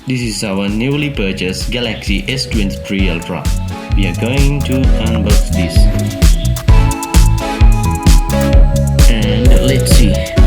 This is our newly purchased Galaxy S23 Ultra. We are going to unbox this. And let's see.